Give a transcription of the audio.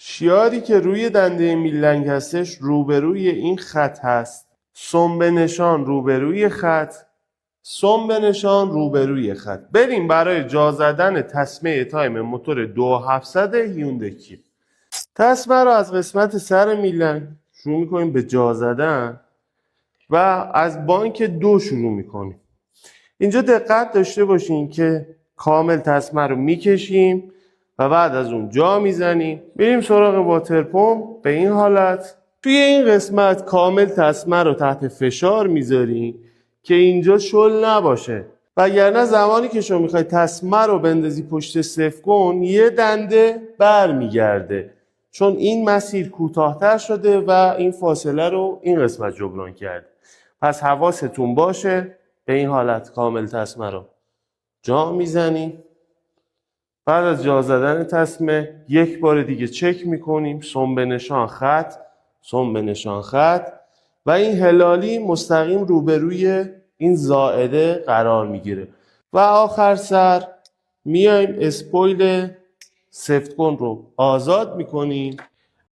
شیاری که روی دنده میلنگ هستش روبروی این خط هست، سنبه نشان روبروی خط، سنبه نشان روبروی خط. بریم برای جا زدن تسمه تایم موتور 2700 هیوندای کیا. تسمه رو از قسمت سر میلنگ شروع میکنیم به جا زدن و از بانک 2 شروع میکنیم. اینجا دقت داشته باشین که کامل تسمه رو میکشیم و بعد از اون جا میزنیم، میریم سراغ واتر پمپ به این حالت. توی این قسمت کامل تسمه رو تحت فشار میذاریم که اینجا شل نباشه، وگرنه زمانی که شما میخوای تسمه رو بندازی پشت سفکن یه دنده بر میگرده، چون این مسیر کوتاه‌تر شده و این فاصله رو این قسمت جبران کرده. پس حواستون باشه به این حالت کامل تسمه رو جا میزنیم. بعد از جا زدن تسمه یک بار دیگه چک میکنیم، سنبه نشان خط، سنبه نشان خط و این هلالی مستقیم روبروی این زائده قرار میگیره و آخر سر میایم اسپویل سفتکن رو آزاد میکنیم